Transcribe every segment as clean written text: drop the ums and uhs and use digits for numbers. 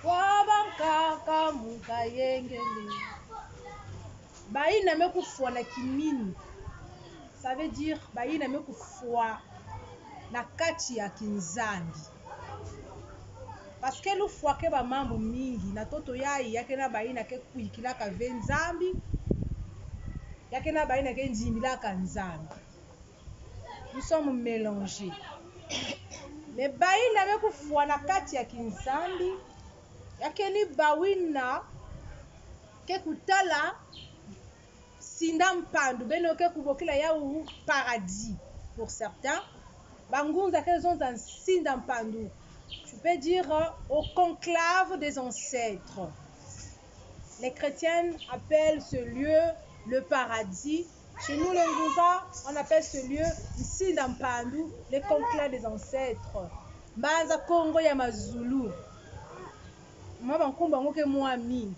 wabankaka mukayengeli. Baïna me kufwa na kimini. Ça veut dire baïna me kufwa na kati ya kinzambi. Parce que lu fwa ke ba mambo mingi na toto yai yake na baïna ke kuikilaka venzambi. Yake na baïna ke ndimilaka nzambi. Nous sommes mélangés. Mais baïna me kufwa na kati ya kinzambi. Yake ni bawina ke kutala sinda mpandu beno ke kubokila ya u paradis pour certains. Bangunza ke zonza sinda mpandu. Je peux dire au conclave des ancêtres. Les chrétiens appellent ce lieu le paradis. Chez nous, les Ngunza, on appelle ce lieu Sinda Mpandu, le conclave des ancêtres. Mbanza Congo ya Mazulu. Moi, bankumba ngoke mwami.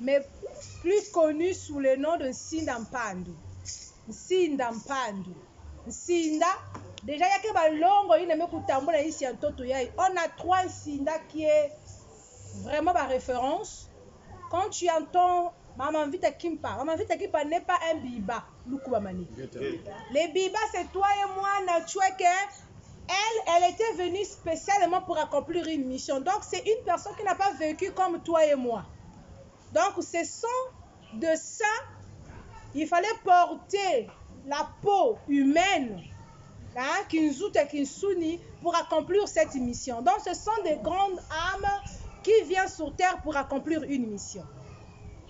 Mais plus connu sous le nom de Sinda Mpandu. Sinda Mpandu. Sinda. Déjà, il y a que balongo, il me kutambola ici en toto yai. On a 3 Sinda qui est vraiment ma référence. Quand tu entends Maman Vita Kimpa n'est pas un biba. Les biba, c'est toi et moi, elle était venue spécialement pour accomplir une mission. Donc, c'est une personne qui n'a pas vécu comme toi et moi. Donc, ce sont de ça, il fallait porter la peau humaine, Kinzut et Kinsuni, pour accomplir cette mission. Donc, ce sont des grandes âmes qui viennent sur terre pour accomplir une mission.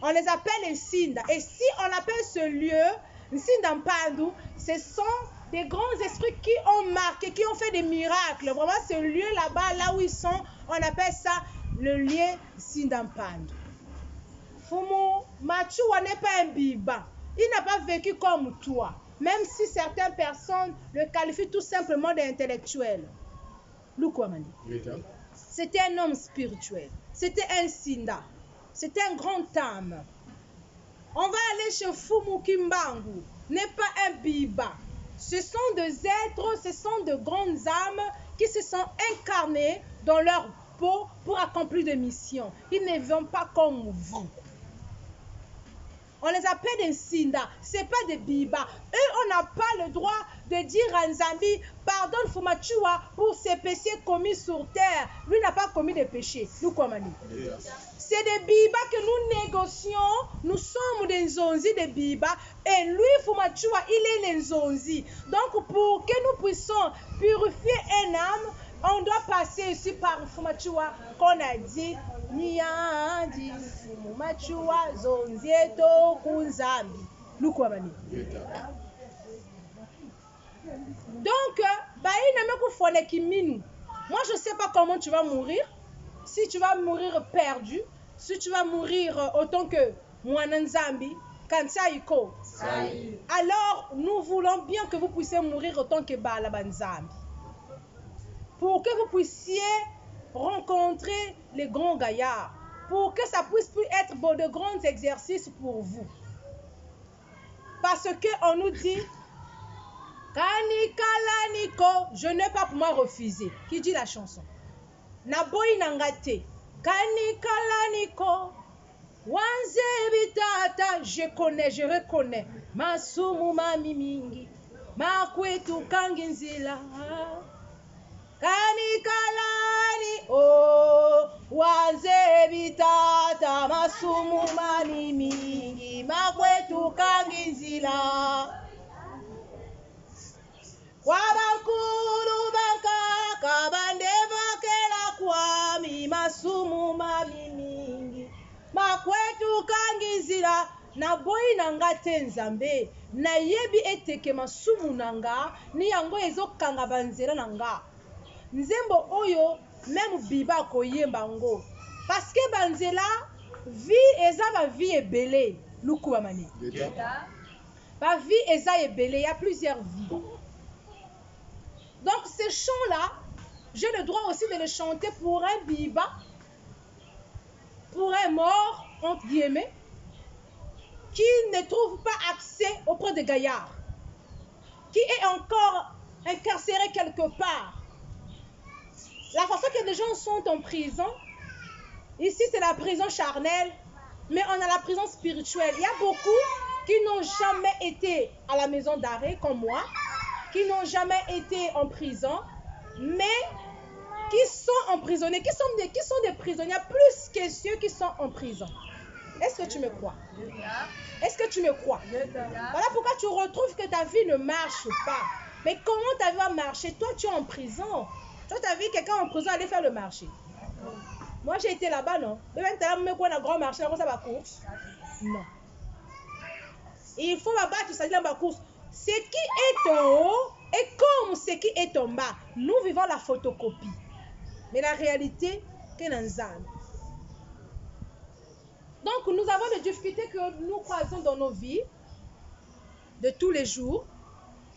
On les appelle les Sinda. Et si on appelle ce lieu Sinda Mpandu, ce sont des grands esprits qui ont marqué, qui ont fait des miracles. Vraiment, ce lieu là-bas, là où ils sont, on appelle ça le lieu Sinda Mpandu. Fumu Machua n'est pas un biba. Il n'a pas vécu comme toi. Même si certaines personnes le qualifient tout simplement d'intellectuel. Lukwamani. C'était un homme spirituel. C'était un Sinda. C'était un grand âme. On va aller chez Fumu Kimbangu. N'est pas un biba. Ce sont des êtres, ce sont de grandes âmes qui se sont incarnées dans leur peau pour accomplir des missions. Ils ne vivent pas comme vous. On les appelle des Sinda, ce n'est pas des Biba. Eux, on n'a pas le droit de dire à Nzambi, pardonne Fumachua pour ses péchés commis sur terre. Lui n'a pas commis de péchés. Nous commandons. C'est des Biba que nous négocions. Nous sommes des Nzonzi de Biba. Et lui, Fumachua, il est les Nzonzi. Donc, pour que nous puissions purifier une âme, on doit passer ici par Fumachua qu'on a dit. Niandi Fumachua zonzieto kunzambi. Lukwamani. Donc, moi je ne sais pas comment tu vas mourir. Si tu vas mourir perdu, si tu vas mourir autant que Mwananzambi, Kansaiko. Alors, nous voulons bien que vous puissiez mourir autant que Balabanzambi. Pour que vous puissiez rencontrer les grands gaillards, pour que ça puisse plus être de grands exercices pour vous. Parce qu'on nous dit, Kanikalaniko, je n'ai pas pour moi refuser. Qui dit la chanson? Naboy nangate, Kanikalaniko, Wanze bitata, je connais, je reconnais. Masumu mami mingi, makwetu kanginzila. Kanikalani oh wanze bitata masumu mani mingi makwetu kanginzila wabankuru bankaka bandevakela kwami masumu mami mingi makwetu kanginzila na boyi nanga te Nzambe na yebi eteke masumu nanga ni yango ezokanga banzela nanga Nzembo oyo même biba koyemba ngo parce que banzela vie eza ba vie ebele lukuba mani ba vie eza ebele il y a plusieurs vies. Donc ces chants là j'ai le droit aussi de les chanter pour un biba, pour un mort entre guillemets qui ne trouve pas accès auprès des gaillards, qui est encore incarcéré quelque part. La façon que les gens sont en prison, ici c'est la prison charnelle, mais on a la prison spirituelle. Il y a beaucoup qui n'ont jamais été à la maison d'arrêt comme moi, qui n'ont jamais été en prison, mais qui sont emprisonnés, qui sont des prisonniers plus que ceux qui sont en prison. Est-ce que tu me crois? Est-ce que tu me crois? Voilà pourquoi tu retrouves que ta vie ne marche pas. Mais comment ta vie va marcher? Toi, tu es en prison. Toi, tu as vu quelqu'un en prison aller faire le marché. Moi, j'ai été là-bas, non? Même tu as un grand marché, ça va course. Non. Il faut battre ça dans la course. Ce qui est en haut est comme ce qui est en bas. Nous vivons la photocopie. Mais la réalité, c'est dans Zan. Donc, nous avons des difficultés que nous croisons dans nos vies de tous les jours.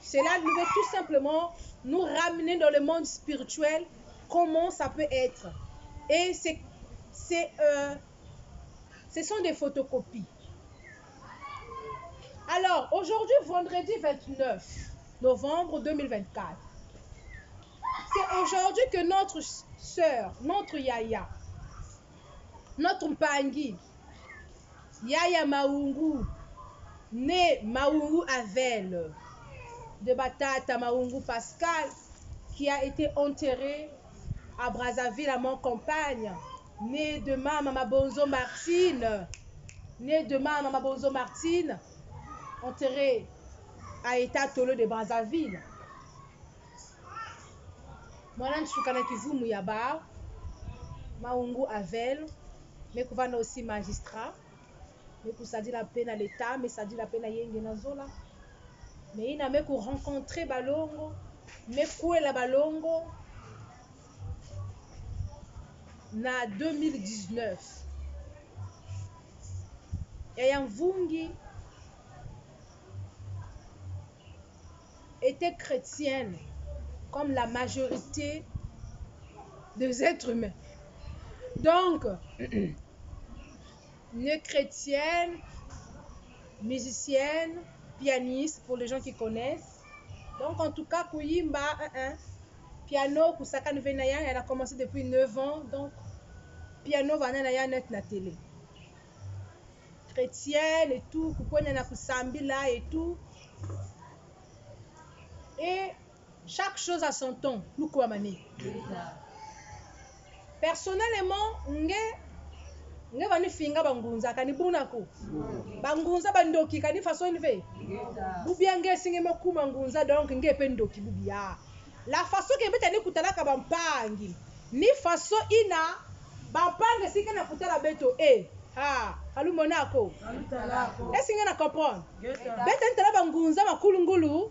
Cela nous veut tout simplement nous ramener dans le monde spirituel, comment ça peut être. Et ce sont des photocopies. Alors, aujourd'hui, vendredi 29 novembre 2024, c'est aujourd'hui que notre sœur, notre Yaya, notre Mpangi, Yaya Maungu, né Maungu Avel, de Batata Maungu Pascal, qui a été enterré à Brazzaville, à mon campagne, né de Mama Mabonzo Martine, enterré à État Tolo de Brazzaville. Moi, je suis Kivumu Yaba, Maungu Avel, mais qu'on va aussi magistrat, mais qu'on ça dit la peine à l'État, mais ça dit la peine à Yengenazola. Mais il n'a même qu'on rencontrer Balongo, mais quoi la Balongo, na 2019. Et un Vungi était chrétienne comme la majorité des êtres humains. Donc, une chrétienne, musicienne, pianiste pour les gens qui connaissent. Donc, en tout cas, Kuyimba, piano, Kusaka Nvenaya, elle a commencé depuis 9 ans. Donc, piano, Vanaya net na télé. Chrétienne et tout, Kukwene na Kusambila et tout. Et chaque chose a son ton, nous quoi mané. Personnellement, nge vani finga bangunza kani bunako. Bangunza bandoki kani façon ve. Bubia nge singe makuma ngunza donc nge pendoki bubia. La façon que beta ni kutala ka bampangi. Ni façon ina bampangi singe na kutala beto kalu monako. Est-ce que na comprendre? Beta ntala bangunza makulungulu.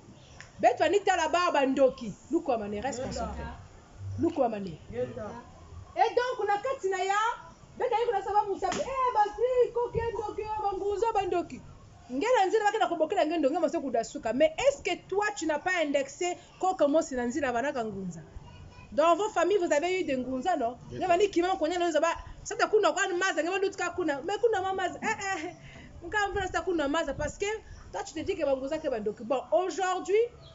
Beto ni tala baba ndoki. Nous quoi mané responsable. Nous quoi mané. Et donc on a katina ya beta yiko na saba musabe basi koke ndoki banguza bandoki. Ngela nzira bakena kobokela ngendo ngema se kudasuka. Mais est-ce que toi tu n'as pas indexé comment c'est nzira banaka ngunza? Dans vos familles vous avez eu des ngunza non? Ngema ni kima konya na zaba sata kuna kwa maza ngema ndutka kuna mais kuna mamaza Mkamvana sata kuna maza parce que toi tu te dis que banguza ke bandoki. Bon, aujourd'hui,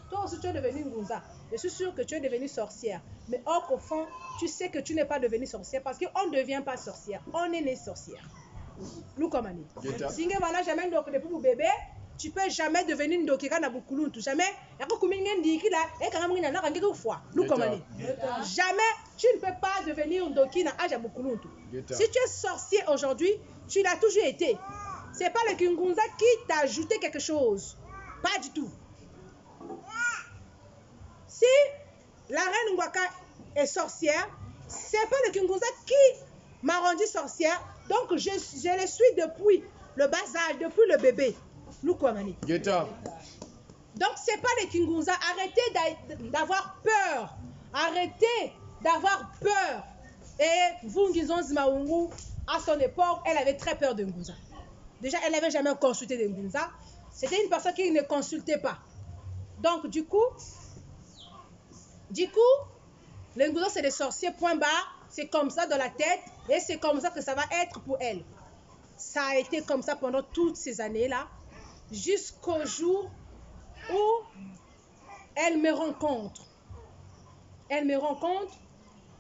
toi aussi tu es devenu ngunza. Je suis sûre que tu es devenue sorcière. Mais au fond, tu sais que tu n'es pas devenue sorcière parce qu'on ne devient pas sorcière. On est né sorcière. Nous comme année. Si tu n'as jamais ndoki depuis bébé, tu ne peux jamais devenir ndoki kana bukuluntu. Jamais. Nous comme année. Jamais tu ne peux pas devenir ndoki na aja bukuluntu. Si tu es sorcier aujourd'hui, tu l'as toujours été. Ce n'est pas le Kingunza qui t'a ajouté quelque chose. Pas du tout. Si la reine Ngwaka est sorcière, ce n'est pas le Kingunza qui m'a rendue sorcière. Donc, je le suis depuis le bas âge, depuis le bébé. Nous quoi, Mani? Donc, ce n'est pas le Kingunza. Arrêtez d'avoir peur. Arrêtez d'avoir peur. Et Vungizon Zimaungu, à son époque, elle avait très peur de Ngunza. Déjà, elle n'avait jamais consulté de Ngunza. C'était une personne qui ne consultait pas. Donc, du coup, les Ngunza, c'est des sorciers, point barre. C'est comme ça dans la tête. Et c'est comme ça que ça va être pour elle. Ça a été comme ça pendant toutes ces années-là. Jusqu'au jour où elle me rencontre. Elle me rencontre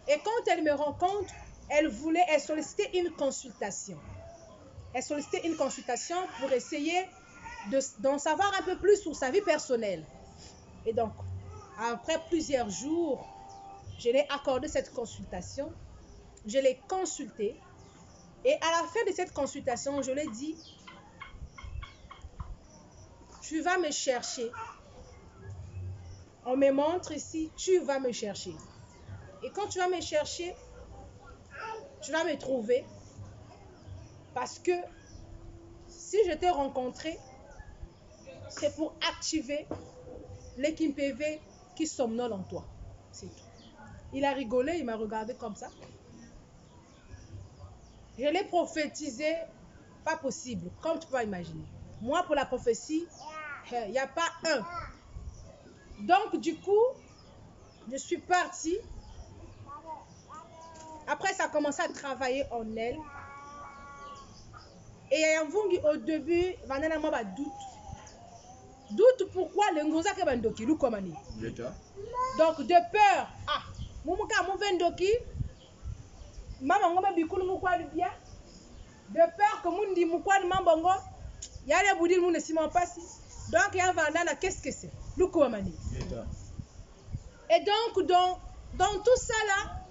Et quand elle me rencontre, elle sollicitait une consultation. Elle sollicitait une consultation pour essayer d'en savoir un peu plus sur sa vie personnelle. Et donc, après plusieurs jours, je l'ai accordé cette consultation. Je l'ai consultée. Et à la fin de cette consultation, je lui ai dit, tu vas me chercher. On me montre ici, tu vas me chercher. Et quand tu vas me chercher, tu vas me trouver. Parce que si je t'ai rencontré, c'est pour activer les KIMPV qui somnolent en toi. C'est tout. Il a rigolé, il m'a regardé comme ça. Je l'ai prophétisé, pas possible, comme tu peux imaginer. Moi, pour la prophétie, il n'y a pas un. Donc, du coup, je suis partie. Après, ça a commencé à travailler en elle. Et il y a un vungi au début, vanana m'a doute. Doute pourquoi le ngoza ke bandoki lu komani. Donc de peur, mumuka mu vendoki. Mama ngoma bikulu mukwa bien. De peur que mundi mukwa mambongo, yale boudil mu ne sima pasi. Donc ya vanana qu'est-ce que c'est? Lu komani. Et donc dans tout ça là,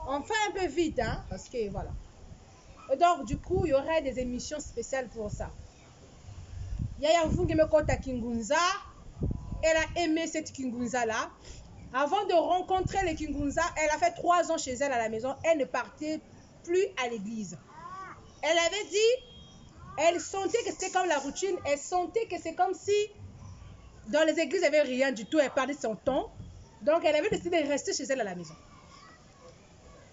on fait un peu vite parce que voilà. Et donc du coup, il y aurait des émissions spéciales pour ça. Yaya Mfungi Mekota Kingunza, elle a aimé cette Kingunza là. Avant de rencontrer les Kingunza, elle a fait 3 ans chez elle à la maison. Elle ne partait plus à l'église. Elle avait dit, elle sentait que c'était comme la routine. Elle sentait que c'est comme si dans les églises, il n'y avait rien du tout. Elle parlait de son temps. Donc, elle avait décidé de rester chez elle à la maison.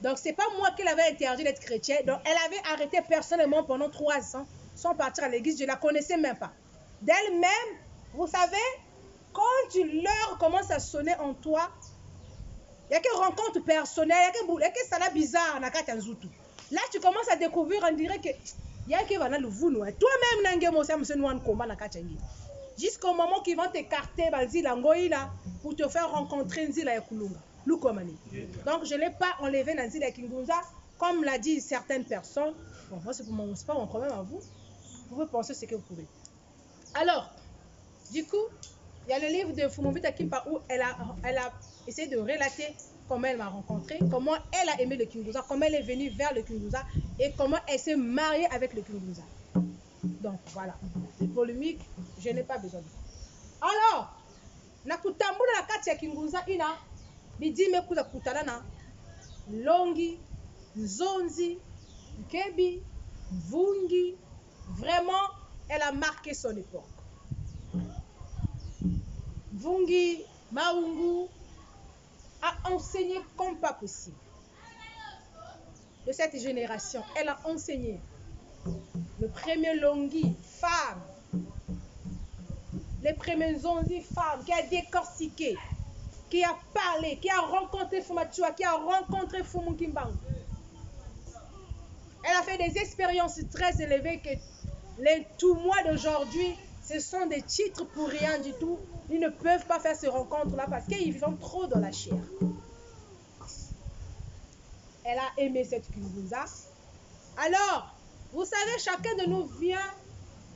Donc, ce n'est pas moi qui l'avais interdit d'être chrétienne. Donc, elle avait arrêté personnellement pendant 3 ans sans partir à l'église. Je ne la connaissais même pas. D'elle-même, vous savez, quand l'heure commence à sonner en toi, il y a que rencontre personnelle, il y a que ça là bizarre. Là, tu commences à découvrir, on dirait que il y a que toi-même, jusqu'au moment qu'ils vont t'écarter pour te faire rencontrer Nzila Yakulunga. Donc, je ne l'ai pas enlevé Nzila Kingunza, comme l'a dit certaines personnes. Bon, moi, c'est pas mon problème à vous. Vous pouvez penser ce que vous pouvez. Alors, du coup, il y a le livre de Fumobita Kimpa où elle a essayé de relater comment elle m'a rencontré, comment elle a aimé le Kingunza, comment elle est venue vers le Kingunza et comment elle s'est mariée avec le Kingunza. Donc, voilà. Les polémiques, je n'ai pas besoin de ça. Alors, nakutambula na kati ya Kingunza ina bidime kuza kutana na Longi, Nzonzi, Nkebi, Mvungi. Vraiment, elle a marqué son époque. Mvungi Maungu a enseigné comme pas possible. De cette génération, elle a enseigné. Le premier Longi, femme. Les premiers Zonzi, femme, qui a décortiqué, qui a parlé, qui a rencontré Fumachua, qui a rencontré Fumukimbang. Elle a fait des expériences très élevées que les tout mois d'aujourd'hui, ce sont des titres pour rien du tout. Ils ne peuvent pas faire ces rencontres-là parce qu'ils vivent trop dans la chair. Elle a aimé cette Kingunza. Alors, vous savez, chacun de nous vient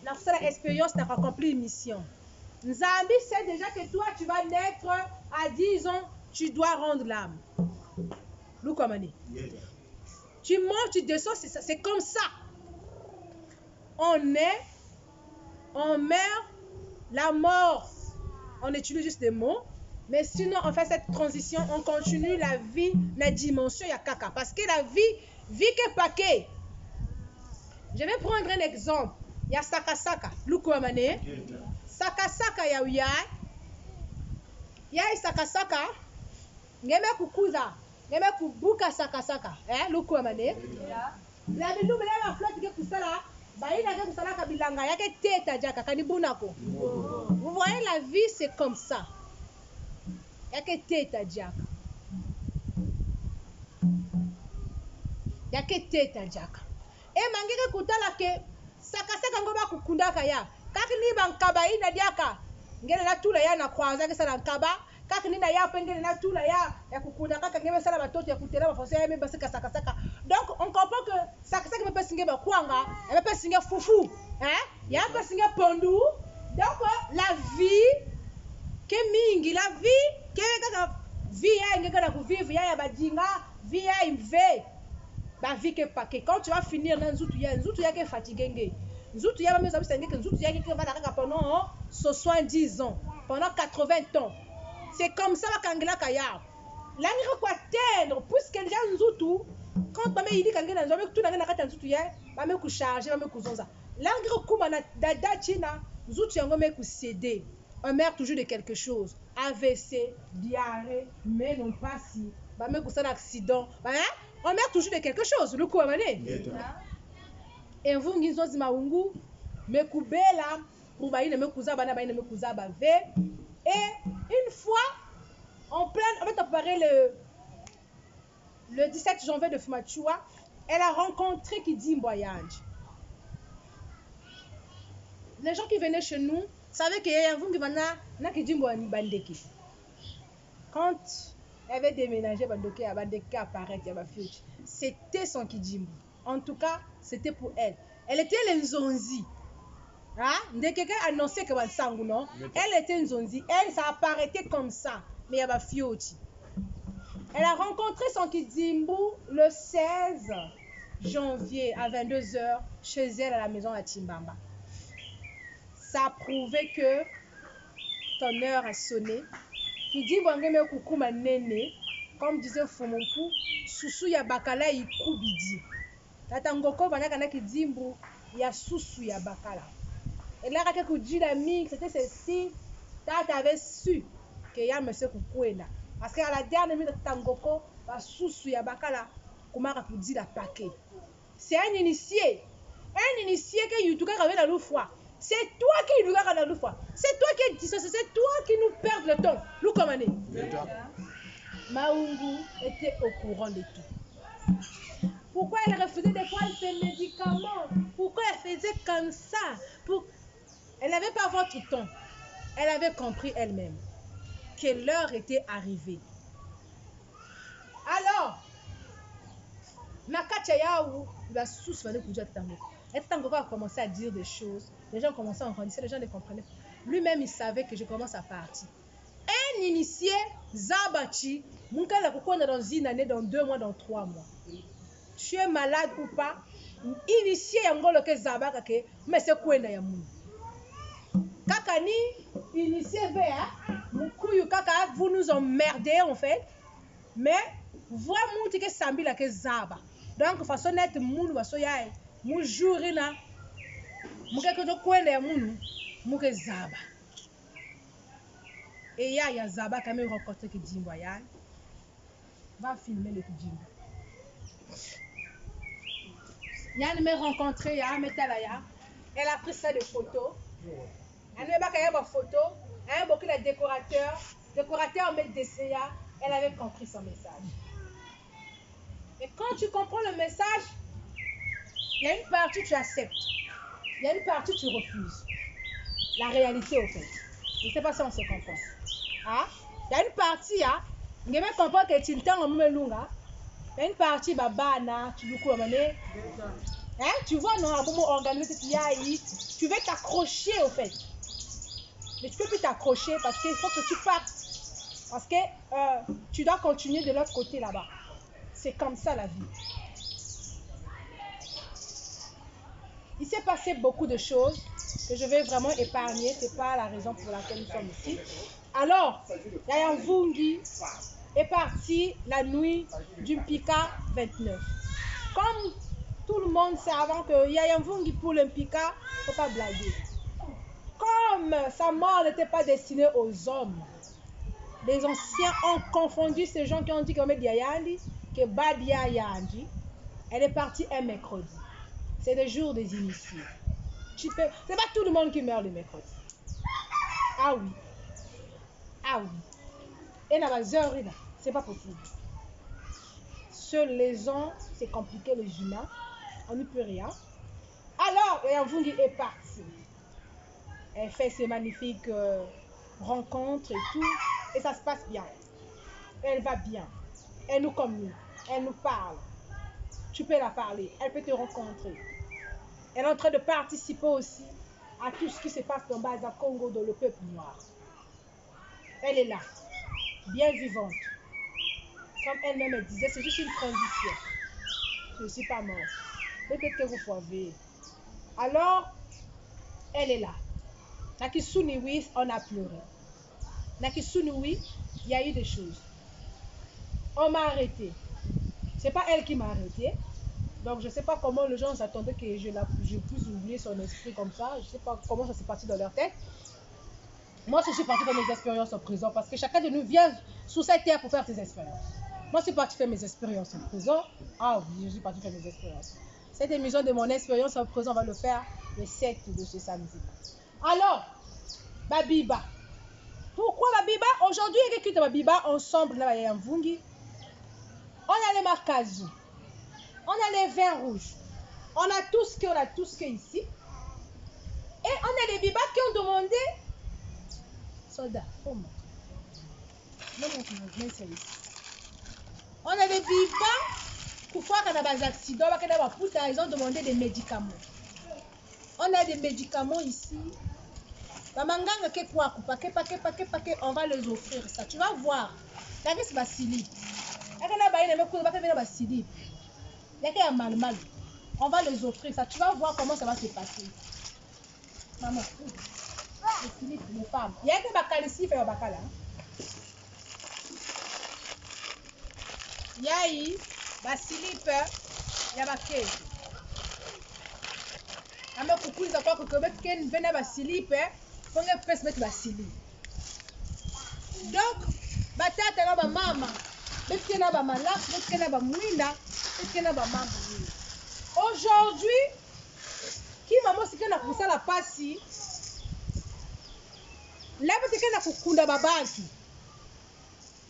dans cette expérience d'avoir accompli une mission. Nzambi sait déjà que toi, tu vas naître à 10 ans, tu dois rendre l'âme. Loukamani. Tu montes, tu descends, c'est comme ça. On naît, on meurt, la mort, on utilise juste des mots, mais sinon on fait cette transition, on continue la vie, la dimension, il y a caca. Parce que la vie que paquet. Je vais prendre un exemple. Il y a Sakasaka, Lukuamane. Sakasaka ya uyai. Ya Sakasaka, ngeme kukuza, ngeme kubuka Sakasaka, Lukuamane. La bidu bela ma flotte ke kusala. Vous voyez, la vie, c'est comme ça. Il n'y a que tête Diaka. Il n'y a que tête Diaka. Et mangeke kutala ke sakasaka ngoba kukundaka ya. Kaki ni bankaba ina diaka. Ngene na tula ya na kwaza ke sana nkaba. kaka nina ya pengene na tula ya kukunda kaka ngebe sala batoto ya kutela ba fosa ya me basika saka saka. Donc on comprend que saka saka me pesinge ba kwanga, ya me pesinge fufu, hein? Ya me pesinge pondu. Donc la vie que mingi, la vie que kaka vie ya ngeka na kuvivre ya badinga, vie ya imve. Ba vie que pas que quand tu vas finir dans nzutu ya ke fatigué nge. Nzutu ya ba mezo bisenge que nzutu ya ke va na pendant 70 ans, pendant 80 ans. C'est comme ça la kangela kaya. L'angre quoi atteindre puisque déjà nzutu quand ba me yidi kangela nzo me tout na kata nzutu ya ba me ku charger ba me ku zonza. L'angre kuma na dada china nzutu yango me ku céder. On meurt toujours de quelque chose. AVC, diarrhée, mais non pas si. Ba me ku ça accident. On meurt toujours de quelque chose. Le coup amane. Et vous ngizo zimaungu me kubela pour ba ine me kuza bana ba ine me kuza ba ve. Et une fois, on va préparer le 17 janvier de Fumachua, elle a rencontré Kidimbo Yanj. Les gens qui venaient chez nous savaient qu'il y a un Kidimbo Bandeki. Quand elle avait déménagé, Bandeki apparaît, c'était son Kidimbo. En tout cas, c'était pour elle. Elle était l'Enzonzi. Dès quelqu'un annonçait que Bansangu, non? Elle était une zonzi. Elle, ça apparaissait comme ça. Mais il y a Fioti. Elle a rencontré son Kidimbu le 16 janvier à 22h chez elle à la maison à Timbamba. Ça a prouvé que ton heure a sonné. Kidimbu angeme kukuma nene. Comme disait Fumumpu, Susu ya bakala ikubidi. Tatangoko vanaka na Kidimbu ya Susu ya bakala. Et là, quand tu dis la mix, c'était ceci, tu avais su qu'il y a M. Kukwena. Parce qu'à la dernière minute, Tangoko va sous-souiller à Bakala, comment tu dis la paquet. C'est un initié. Un initié qui est avec la loufoua. C'est toi qui est avec la loufoua. C'est toi qui es dissocié. C'est toi qui nous perds le temps. Nous commandez. Maungu était au courant de tout. Pourquoi elle refusait de prendre ses médicaments? Pourquoi elle faisait comme ça? Elle n'avait pas votre temps. Elle avait compris elle-même que l'heure était arrivée. Alors, Nakachayaou va sous-souffler Kouja Tango. Et Tango a commencé à dire des choses. Les gens commençaient à en grandisser, les gens ne comprenaient pas. Lui-même, il savait que je commence à partir. Un initié, Zabachi, Moukala Koukou dans une année, dans 2 mois, dans 3 mois. Tu es malade ou pas? Initié Yangolo ke Zabaka, mais c'est quoi Nayamoun? Kakani, initié Véa, Moukouyou Kaka, vous nous emmerdez en fait, mais vraiment que Sambi la que Zaba. Donc, façon nette, moun va soya, mou jourina, mou quelque chose quoi de moun, mou que Zaba. Et ya Zaba quand même rencontré que Jimbo Yann, va filmer le Jimbo. Yann m'a rencontré, ya, Metalaya, elle a pris ça de photos. Elle n'a pas qu'à avoir photo. Elle a beaucoup de décorateurs. Décorateur met d'essayer. Elle avait compris son message. Et quand tu comprends le message, il y a une partie tu acceptes. Il y a une partie tu refuses. La réalité au fait. Je ne sais pas si on se comprend. Ah? Il y a une partie, je ne comprends pas que tu entends en melunga. Il y a une partie, babana, tu veux quoi, hein? Tu vois, non, à moment organisé, tu veux t'accrocher au fait. Mais tu ne peux plus t'accrocher parce qu'il faut que tu partes. Parce que tu dois continuer de l'autre côté là-bas. C'est comme ça la vie. Il s'est passé beaucoup de choses que je vais vraiment épargner. Ce n'est pas la raison pour laquelle nous sommes ici. Alors, Yaya Mvungi est parti la nuit du Mpika 29. Comme tout le monde sait avant que Yaya Mvungi pour le Mpika, il ne faut pas blaguer. Comme sa mort n'était pas destinée aux hommes, les anciens ont confondu ces gens qui ont dit que Badia Yandi, elle est partie un mercredi. C'est le jour des initiés. C'est pas tout le monde qui meurt le mercredi. Ah oui. Ah oui. Et dans la heure, c'est pas possible. Seuls les gens, c'est compliqué les humains. On n'y peut rien. Alors, Yavungi est partie. Elle fait ses magnifiques rencontres et tout. Et ça se passe bien. Elle va bien. Elle nous communique. Elle nous parle. Tu peux la parler. Elle peut te rencontrer. Elle est en train de participer aussi à tout ce qui se passe dans Baza Congo, dans le peuple noir. Elle est là, bien vivante. Comme elle-même disait, c'est juste une transition. Je ne suis pas morte. Peut-être que vous pouvez. Alors, elle est là. Nakisuni, oui, on a pleuré. Nakisuni, oui, il y a eu des choses. On m'a arrêté. Ce n'est pas elle qui m'a arrêté. Donc, je ne sais pas comment les gens s'attendaient que je puisse oublier son esprit comme ça. Je ne sais pas comment ça s'est passé dans leur tête. Moi, je suis partie dans mes expériences en prison parce que chacun de nous vient sur cette terre pour faire ses expériences. Moi, je suis partie faire mes expériences en prison. Ah oui, je suis partie faire mes expériences. Cette émission de mon expérience en prison, on va le faire le 7 de ce samedi. Alors, Babiba. Pourquoi Babiba? Aujourd'hui, il y a écrit Babiba ensemble. On a les marcazou. On a les vins rouges. On a tout ce qu'il y a ici. Et on a les bibas qui ont demandé. Soda, comment? On a des bibas pour voir qu'il y a des accidents, ils ont demandé des médicaments. On a des médicaments ici. On va les offrir ça. Tu vas voir. La vie c'est Basili. On va les offrir ça. Tu vas voir comment ça va se passer. Maman, les femmes. Il y a des bacales ici, il y a des bacales. Il y a des basilipe, il y a des bacales. Il y a des coucou, ils ont quoi que quelqu'un vienne à basilipe, il faut que presse mettre basilipe. Donc, batata na ba mama, betke na ba malak, betke na ba mwinda, betke na ba mama. Aujourd'hui, qui maman c'est qu'on a poussé la passi, là betke na kukunda babaki.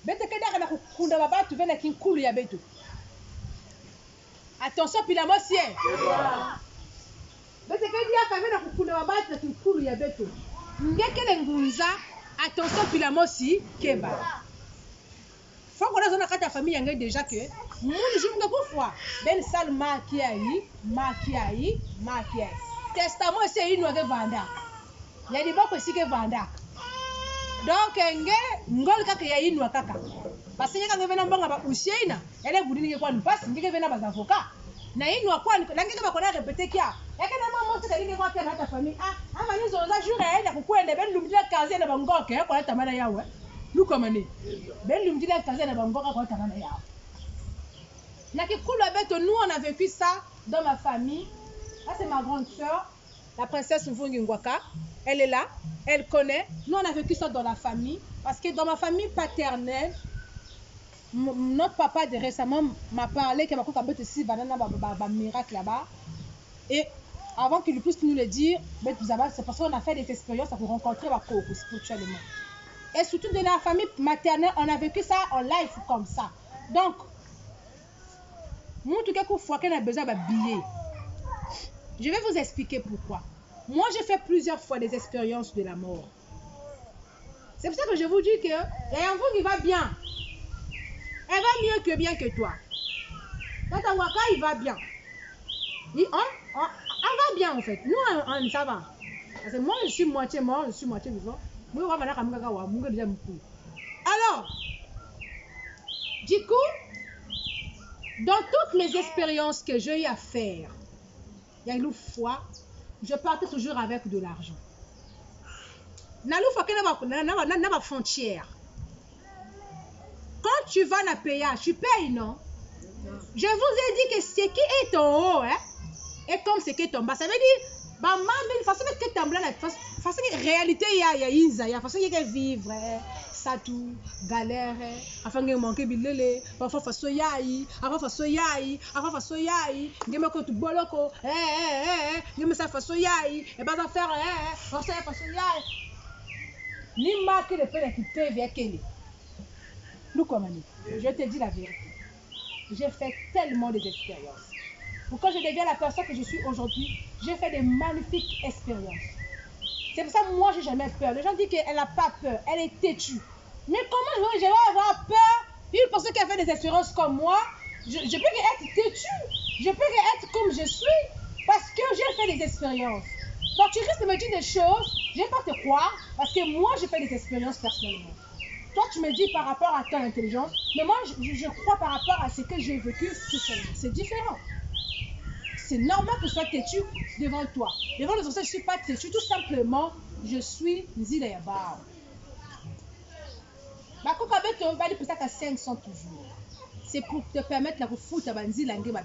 Betke na kukunda babaki, tu viens na kinkulu ya beto. Attention pila mo sien. Betke dia ka viens na kukunda babaki na kinkulu ya beto. Ngekele ngunza. Attention, puis la mosi, keba. Faut qu'on ait dans la famille, il y a déjà que moi, je me dis fois, ben sal makiaï. Testament, c'est une autre vanda. Il y a des gens qui sont vanda. Donc, ngol kaka ya inwa kaka. Parce que quand on vient en banque à Usiena, elle est boudine quoi nous passe, il y a des avocats. Na inwa quoi, l'anglais va connaître répéter qu'il y a. Et que la maman c'est qu'il y a quoi dans ta famille. Ah, mani zoza jure elle a quoi de ben lumdila kaze na bango ke ko ta mana yawe. Nous comme né. Ben lumdila kaze na bango ko ta mana yawe. Na ki kula beto nous on a vécu ça dans ma famille. Là c'est ma grande sœur, la princesse Mvungi Ngwaka. Elle est là, elle connaît. Nous, on a vécu ça dans la famille. Parce que dans ma famille paternelle, notre papa de récemment m'a parlé qu'il y a un miracle là-bas. Et avant qu'il puisse nous le dire, c'est parce qu'on a fait des expériences pour rencontrer ma coco spirituellement. Et surtout dans la famille maternelle, on a vécu ça en live comme ça. Donc, moi, en tout cas, fois qu'on a besoin d'un billet, je vais vous expliquer pourquoi. Moi, j'ai fait plusieurs fois des expériences de la mort. C'est pour ça que je vous dis que Yayamvung, il va bien. Elle va mieux que toi. Tata Waka, il va bien. On va bien en fait. Nous, ça va. Parce que moi, je suis moitié mort, je suis moitié vivant. Alors, du coup, dans toutes les expériences que j'ai eu à faire, il y a une fois, je partais toujours avec de l'argent. N'a pas frontière. Quand tu vas na payer, tu payes, non? Je vous ai dit que ce qui est en haut, hein, et comme ce qui est en bas, ça veut dire, bah, de façon que tu as façon que réalité, il y a façon que vivre, ça tout, galère, afin de manquer bilele, parfois façon yaï, avant façon yaï, ngeme ko tu boloko, ngeme ça façon yaï, et pas faire, façon yaï. Ni marquer le père qui te vient qu'elle. Nous comme je te dis la vérité. J'ai fait tellement des expériences. Pour quand je deviens la personne que je suis aujourd'hui, j'ai fait des magnifiques expériences. C'est pour ça que moi, je n'ai jamais peur. Les gens disent qu'elle n'a pas peur. Elle est têtue. Mais comment je vais avoir peur? Une personne qui a fait des expériences comme moi, je peux être têtu, je peux être comme je suis, parce que j'ai fait des expériences. Donc tu risques de me dire des choses, je ne vais pas te croire, parce que moi j'ai fait des expériences personnellement. Toi tu me dis par rapport à ton intelligence, mais moi je crois par rapport à ce que j'ai vécu tout seul. C'est différent. C'est normal que je sois têtu devant toi. Devant les autres, je ne suis pas têtu, tout simplement, je suis Nzila Yabao. C'est pour ça qu'à 500 toujours. C'est pour te permettre de foutre à Nzila Yabao.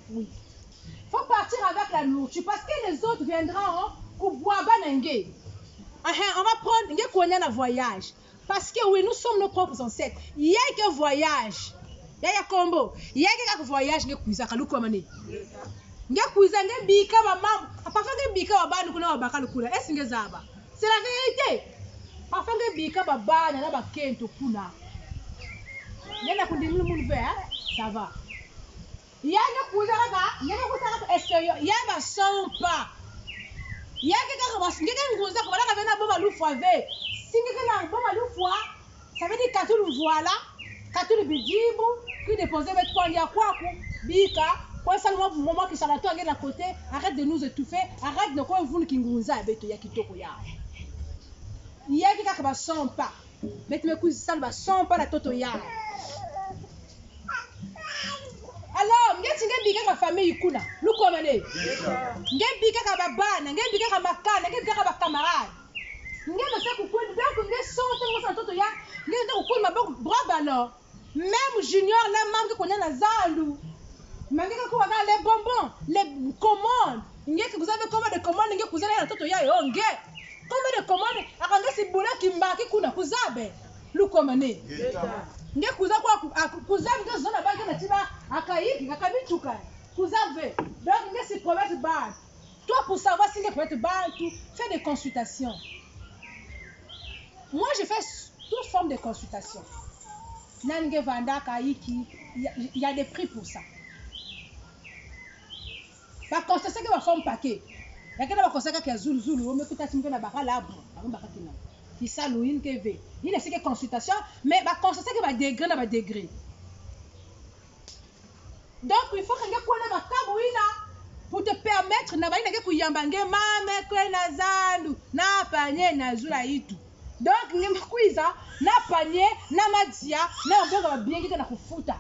Oui. Il faut partir avec la nourriture parce que les autres viendront pour boire banangé. On va prendre un voyage. Parce que oui, nous sommes nos propres ancêtres. Il y a un voyage. Il y a un combo. Il y a un voyage. Il y a un voyage. C'est la vérité. Parfois que bika baba na ba kento kuna. Yana kundimulu mulve ça va. Yana kuzaka, yana kutaka extérieur, yana sompa. Yana kaka basingeka nguza ko balaka vena boma lufu ave. Singeka na boma lufu, ça veut dire katulu voilà, katulu bijibu, qui déposer mettre quoi ya kwaku, bika. Quand seulement pour moment que ça va toi à côté, arrête de nous étouffer, arrête de quoi vous qui nous a beto ya kitoko ya. Il y a quelqu'un qui va sans pas. Mais tu me couses ça va sans pas la toto ya. Alors, nge tinge bika ka famille kuna. Lu komane. Nge bika ka babana, nge bika ka makana, nge bika ka camarade. Nge me sa ku kwenda donc nge sonte ngo sa toto ya. Nge ndo ku ma bravo alors. Même junior là manque connaît na zalu. Mangeka ko ga les bonbons, les commandes. Nge que vous avez combien de commandes nge kuzana na toto ya yo nge. Combien de commandes akanga si bula kimbaki kuna kuzabe. Lu komane. Nge kuza kwa kuzabe nge zona banga na tiba akaiki akabituka. Kuzabe. Donc nge si promettre bad. Toi pour savoir si nge promettre bad, tu fais des consultations. Moi je fais toute forme de consultation. Nange vanda kaiki, il y a des prix pour ça. Par contre, c'est ça qui va faire un paquet. Il y a quelqu'un qui a Zulu, mais qui a simple na bakala bon, bakala kina. Qui salouine qui veut. Il y a ces consultations, mais par contre, c'est ça qui va degré na degré. Donc il faut que tu connais ma kabouina pour te permettre na baina ke kuyambange mame ko na zandu na panye na zula itu. Donc ngema kuiza na panye na madia na mbonga ba bien ki na kufuta.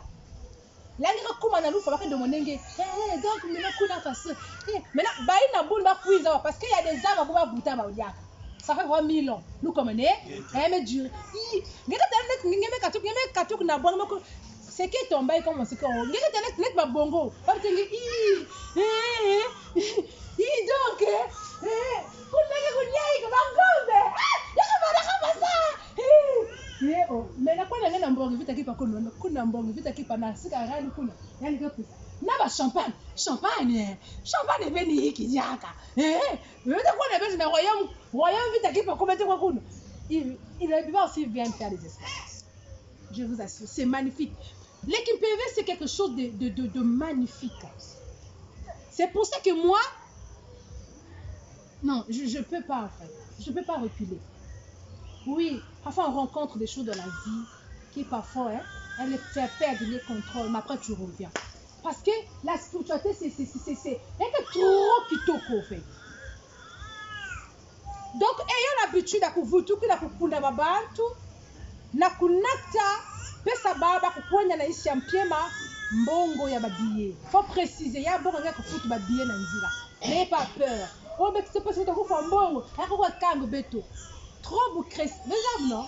Là il recommande à nous faut pas que demander donc maintenant kuna face maintenant baï na boule ba kuiza parce qu'il y a des arbres ba buta ba odiaka ça fait vraiment 1000 ans nous comme né mais dur ngeme katuk na bongo moko c'est qui tombe comme c'est qu'on ngeke tele net ba bongo ba tengi donc kunenge kunyai ko bangombe mais la quoi na mbongo vita kipa kono kuna mbongo vita kipa na sika rani kuna yani ke pesa na ba champagne beni hiki jaka vita kwa na beni na royaume vita kipa komete kwa kuna il va aussi bien faire des expériences je vous assure c'est magnifique l'équipe PV c'est quelque chose de magnifique c'est pour ça que moi non je peux pas en fait je peux pas reculer. Oui, parfois on rencontre des choses dans la vie qui parfois, elle les fait perdre le contrôle, mais après tu reviens. Parce que la spiritualité, c'est trop kitoko fait. Donc, ayant l'habitude à vous tout que la kukunda babantu, na kunata pesa baba kuponya na isi ampiema mbongo ya babiye. Faut préciser, ya bongo ya kufutu babiye na nzira. N'ayez pas peur. Oh, mais c'est pas ce que tu fais mbongo, ya kuwa kango beto. Trop vous créez. Mais non.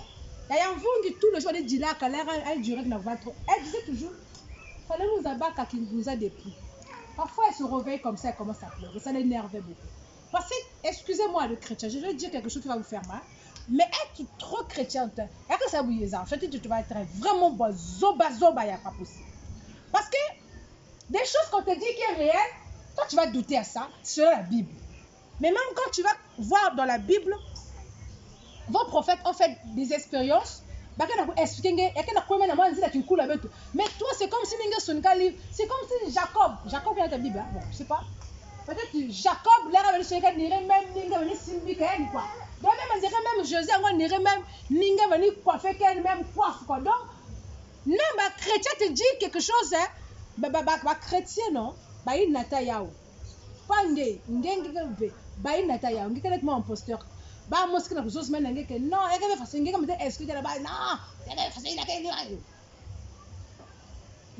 Il y a un vent tout le jour de dire qu'elle elle durait dans votre. Elle disait toujours, fallait nous abattre qu'il nous a dépris. Parfois elle se réveille comme ça, elle commence à pleurer. Ça l'énervait beaucoup. Parce que, excusez-moi le chrétien, je vais dire quelque chose qui va vous faire mal. Mais être trop chrétienne, et que ça vous y est, en fait, tu vas être vraiment bon, zoba, il n'y a pas possible. Parce que des choses qu'on te dit qui est réelle, toi tu vas douter à ça, selon la Bible. Mais même quand tu vas voir dans la Bible, vos prophètes ont fait des expériences. Mais toi, c'est comme si c'est comme si Jacob est dans ta Bible. Bon, je sais pas. Peut-être Jacob, là, même Donc même on dirait même José, on dirait même Ninga venir coiffer qu'elle même coiffe quoi. Donc non, bah chrétien te dit quelque chose hein. Bah chrétien non. Bah il n'ata yao. Pande ngenge bah il n'ata yao. Ngeke net imposteur. Bah moi ce que nous sommes maintenant que non, il y a façon ngeke me dire est-ce que tu là bas non, il y a façon il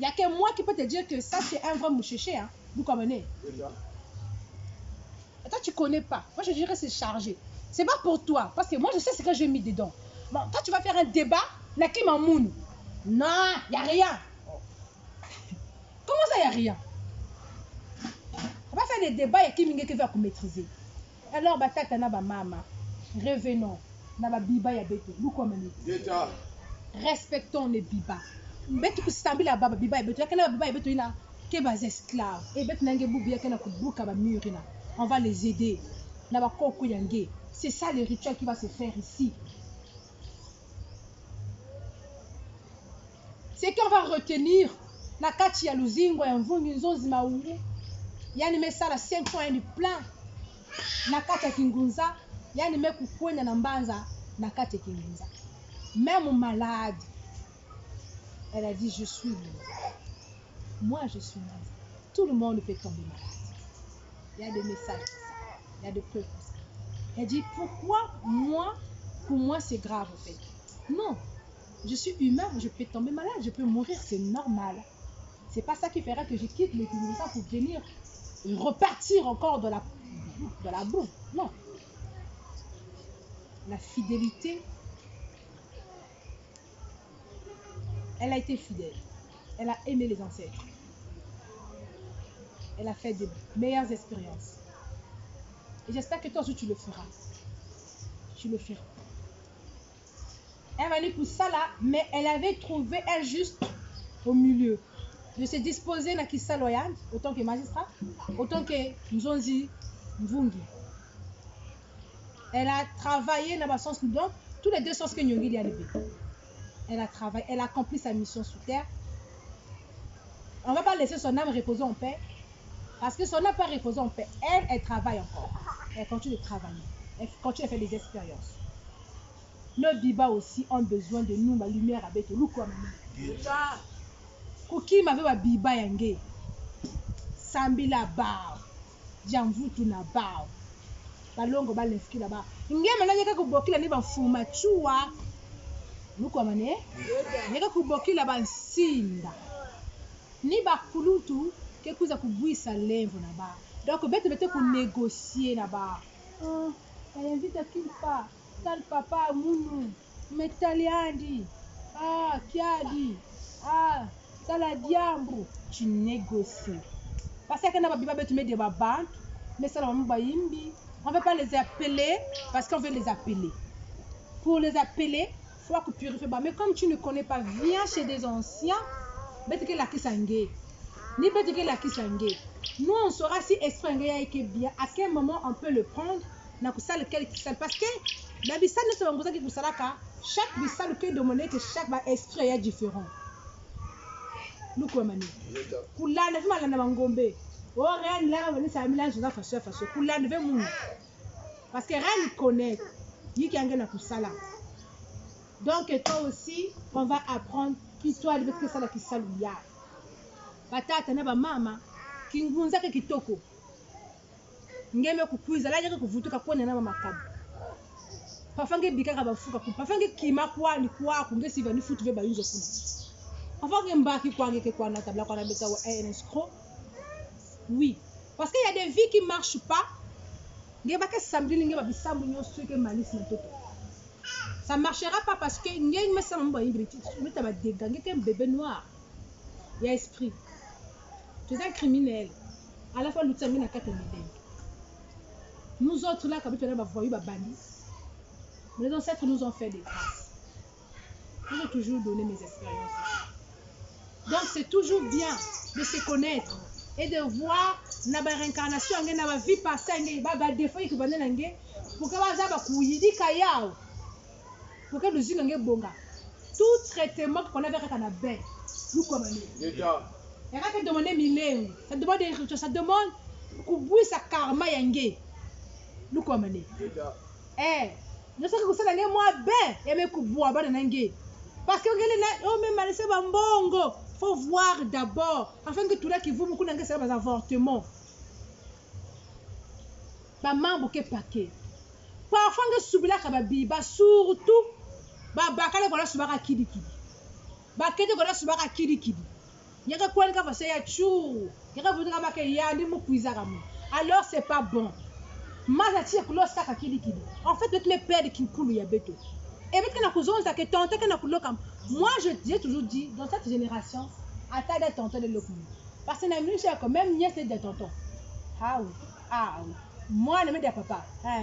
y a que moi qui peux te dire que ça c'est un vrai mouchéché hein. Vous comprenez? Et toi tu connais pas. Moi je dirais c'est chargé. C'est pas pour toi parce que moi je sais ce que j'ai mis dedans. Bon, toi tu vas faire un débat, la qui m'amoune. Non, il n'y a rien. Comment ça, il n'y a rien? On va faire des débats, il y a qui va maîtriser. Alors, batata na ba mama, revenons. Na ba biba ya beto. Nous comme respectons les bibas. Beto ku stambi la baba biba ya beto. Yakena biba ya beto ina ke bas esclaves. Et beto nange bubi yakena ku buka ba murina. On va les aider. Na ba koko yange. C'est ça le rituel qui va se faire ici. C'est qu'on va retenir na kati ya luzingo ya mvungi nzozi maungu. Yani mesala 5 points du plan. Na kati ya kingunza, yani me kukwenda na mbanza na kati ya kingunza. Même malade. Elle a dit je suis malade. Moi je suis malade. Tout le monde peut tomber malade. Il y a des messages comme ça. Il y a des preuves comme ça. Elle dit pourquoi moi, pour moi c'est grave en fait. Non. Je suis humain, je peux tomber malade, je peux mourir, c'est normal. C'est pas ça qui fera que je quitte le Kinshasa pour venir repartir encore de la boue. Non. La fidélité, elle a été fidèle. Elle a aimé les ancêtres. Elle a fait de meilleures expériences. Et j'espère que toi aussi tu le feras. Tu le feras. Elle va aller pour ça là, mais elle avait trouvé un juste au milieu. De se disposer na Kissa Loyal, autant que magistrat, autant que Nzonzi Mvungi. Elle a travaillé dans le sens donc tous les deux sens que Nyongi a levé. Elle a travaillé, elle a accompli sa mission sur terre. On ne va pas laisser son âme reposer en paix, parce que son âme n'a pas reposé en paix. Elle travaille encore. Elle continue de travailler. Elle continue de faire des expériences. Nos bibas aussi ont besoin de nous, ma lumière avec nous comme nous. Kuki m'avait ma biba yange. Sambila bao. Jamvutu na bao. Balongo ba leski la ba. Nge mananya ka kubokila ni ba fuma chua. Nous comme ne? Nyaka kubokila ba nsinda. Ni ba kulutu ke kuza kubwisa levo na ba. Donc bete ku négocier na ba. Elle invite à qui pas? Tal papa munu, metaliandi, kiadi, saladiambu, tu négocies. Parce que quand on tu mets des banques, mais ça on va on ne veut pas les appeler parce qu'on veut les appeler. Pour les appeler, il faut que tu purifies. Mais comme tu ne connais pas, viens chez des anciens, bête la kisangé. Ni bête la kisangé. Nous on saura si esprit est bien, à quel moment on peut le prendre. Parce que la bissane ne se rend compte que chaque bissane que demande que chaque esprit est différent. Nous comme nous. Kula ne fait mal à Nangombe. Oh rien là venir ça mélange de façon. Kula ne veut mou. Parce que rien ne connaît. Il y a quelqu'un qui ça là. Donc toi aussi on va apprendre l'histoire de que ça là qui saluya. Patata na ba mama kingunza ke kitoko. Ngeme kukuiza la yaka kuvutuka kona na makabu. Pafange bikaka bafuka ku pafange kima kwa ni kwa ku ngesi va ni futu ve ba yuzo kuna. Pafange mbaki kwa ngeke kwa na tabla kwa na beta wa un escroc. Oui, parce qu'il y a des vies qui marchent pas. Ngeba ke samedi ngeba bisambu nyoso ke malice na toto. Ça marchera pas parce que ngeng me sambu ba ibriti, mais ta ba dégâts ngeke bébé noir. Il y a esprit. Tu es un criminel. À la fois nous t'amène à 4 médailles. Nous autres là, quand on a voyou bandit, les ancêtres nous ont fait des grâces. Je vais toujours donner mes expériences. Donc c'est toujours bien de se connaître et de voir na ba réincarnation na ba vie passée ba défaut qui va nange pour que ba za ba kuyidi kayao pour que nous zinge bonga tout traitement qu'on avait avec na ben nous comme nous et quand tu demandes milé ça demande ça demande kubuisa karma yange. Nous comme ne sais que ça moi ben et me kuboa ba nange parce que même laisser bambongo faut voir d'abord afin que tout là qui vous beaucoup nange ça des avortements ba mambo ke paquet parfois que subila ka ba biba surtout ba bakale ko la subaka kidikidi ba kete ko la subaka kidikidi nyaka kwani ka fase ya chu nyaka vuta ka ba ke ya ndi mu kuiza ka mu alors c'est pas bon. En fait, toutes les pères qui coulent, il y a béto. Et moi, j'ai toujours dit, dans cette génération, à ta des tontons de l'eau. Parce que quand même nièce des tontons. Ah oui, ah oui. Moi, je me dis à papa. Moi, je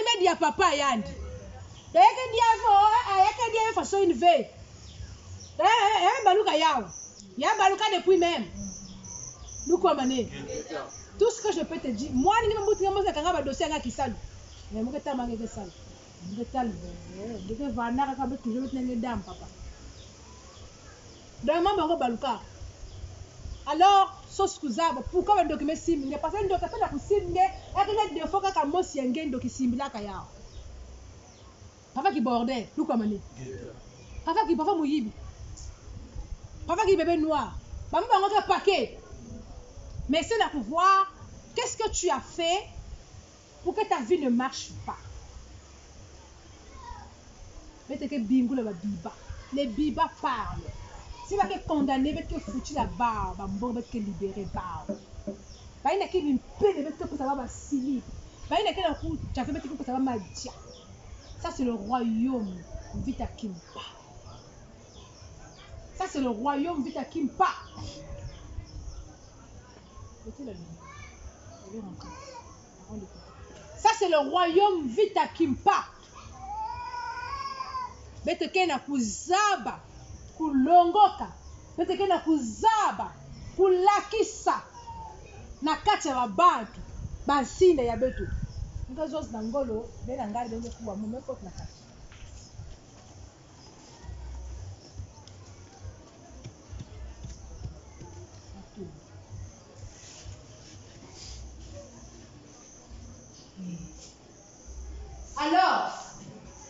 me dis à papa. Il y a depuis même. Nous quoi mané. Tout ce que je peux te dire, moi ni même bouti ngamoza kanga ba dossier nga kisalu. Mais mo keta mangé kesal. Mo ketal. De ke vana ka ba toujours tenir dame papa. Donc moi bango baluka. Alors, sos kuzaba pourquoi ba document simbe parce que ndoka pena kusimbe akile de foka ka mosi yenge ndoki simbila ka yao. Papa qui bordel, nous quoi mané. Papa qui papa moyibi. Papa qui bébé noir. Maman bango ka paquet. Mais c'est là pour voir qu'est-ce que tu as fait pour que ta vie ne marche pas. Mais tu es bingo le biba. Les bibas parlent. Si tu es condamné, tu es foutu la barbe, tu es libéré barbe. Il y a qui me paie pour ça va s'ili. Il y a qui tu as fait pour ça va madia. Ça c'est le royaume Vita Kimpa. Ça c'est le royaume Vita Kimpa. Ça c'est le royaume Vita Kimpa. Betekena kuzaba kulongoka betekena kuzaba kulakisa na kati ya babantu basinde ya betu ngazos na ngolo bena ngari benge kuba mumeko na kati. Alors,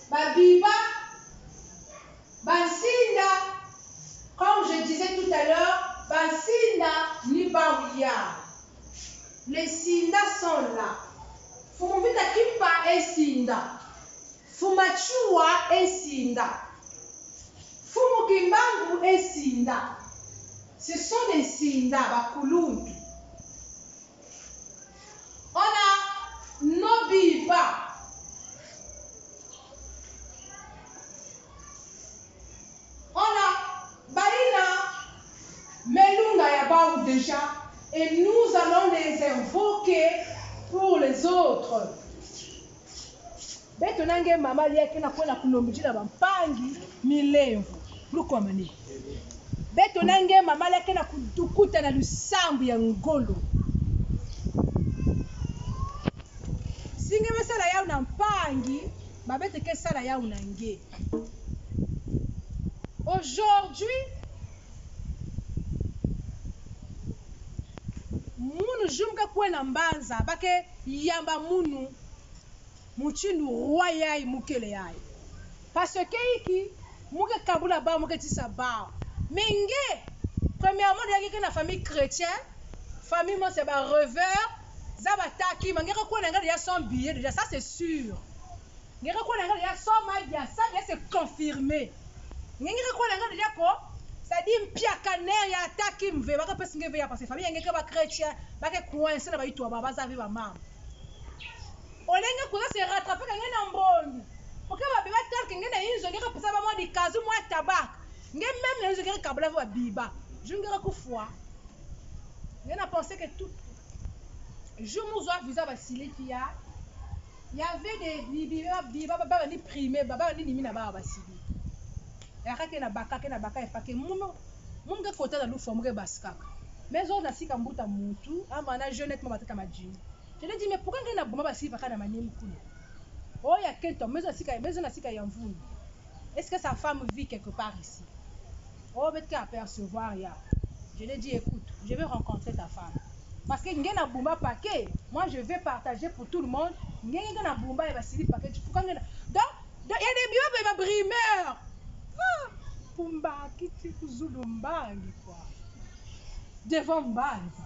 Babiba, Bansinda, comme je disais tout à l'heure, Bansinda ni Baouya. Les Sinda sont là. Fumuvita Kimpa et Sinda. Fumachua et Sinda. Fumukimbangu et Sinda. Ce sont des Sinda, Bakulundu. On a Nobiba. On a Baïna, Melunga Yabaou déjà, et nous allons les invoquer pour les autres. Betonange mama liake na kwenda kunombujila bampangi milemvu. Luko amani. Betonange mama liake na kutukuta na lusambu ya ngolo. Singe mesala yao na mpangi, babete ke sala yao na nge. Aujourd'hui, munu jumka kwena mbanza bake yamba munu muchindu royai mukele yai. Parce que iki muke kabula ba muke tisa ba. Menge premièrement yaki na famille chrétienne, famille moi c'est ba revers, za bataki mangeka kwena ngade ya son billet déjà ça c'est sûr. Ngeka kwena ngade ya son madia ça c'est confirmé. Ngeka kwena ngade ya ko ça dit mpia kaner ya ataki mve baka pesi ngeve ya parce famille ngeka ba chrétien baka coincer na ba itwa ba bazavi ba mama. Olenge kuza se rattraper kangena mbongi. Porque ba beba tel kangena inzo ngeka pesa ba mo di kazu mo tabak. Nge même les ngeka kabla va biba. Je ngeka ku foi. Ngena penser que tout je m'ouvre visa ba silikia. Il y avait des biba baba ni primé baba ni nimi na ba ba sili. Ya kake na baka e pake mumo munge kota na lufa munge baskaka. Mais on a sika mbuta mutu amana jeunette mama tata majini. Je lui dis mais pourquoi ngena bomba ba sili baka na manimu kuna? Oh ya kento mais on a sika ya mvuni. Est-ce que sa femme vit quelque part ici? Oh, peut-être qu'à apercevoir ya. Je lui dis écoute, je vais rencontrer ta femme. Parce que ngena bumba paquet, moi je vais partager pour tout le monde. Ngena bumba et basili paquet. Donc il y a des bio et brimeur. Pumba kiti kuzulu mbangi quoi. Devant mbangi.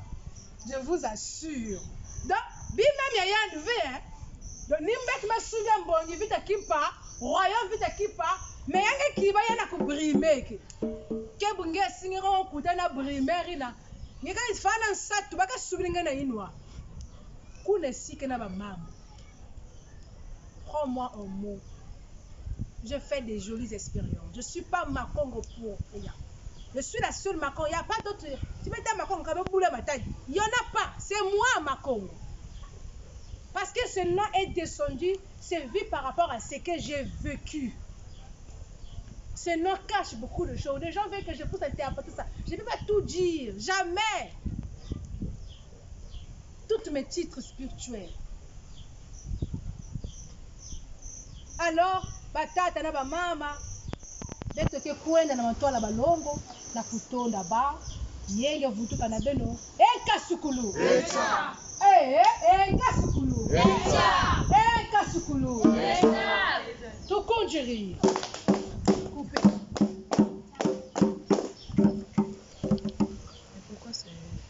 Je vous assure. Donc bimam ya yandu hein. Donc nimbek ma souviens bongi vite kimpa, royaume vite kimpa, mais yanga kiba yana ku brimer ke bunge singero kutana brimer na. Nika isfana satu baka sublinga na inwa. Kune sike na ba mama. Prends-moi un mot. Je fais des jolies expériences. Je ne suis pas Makongo pour rien. Je suis la seule Makongo. Il n'y a pas d'autre. Tu mets ta Makongo, il n'y en a pas. C'est moi Makongo. Parce que ce nom est descendu, c'est vu par rapport à ce que j'ai vécu. Ce nom cache beaucoup de choses. Les gens veulent que je puisse interpréter ça. Je ne peux pas tout dire. Jamais. Tous mes titres spirituels. Alors, batata na ba mama beto ke kwenda na mantwala balongo na kutonda ba yenge vutuka na beno kasukulu kasukulu kasukulu tukunjiri coupe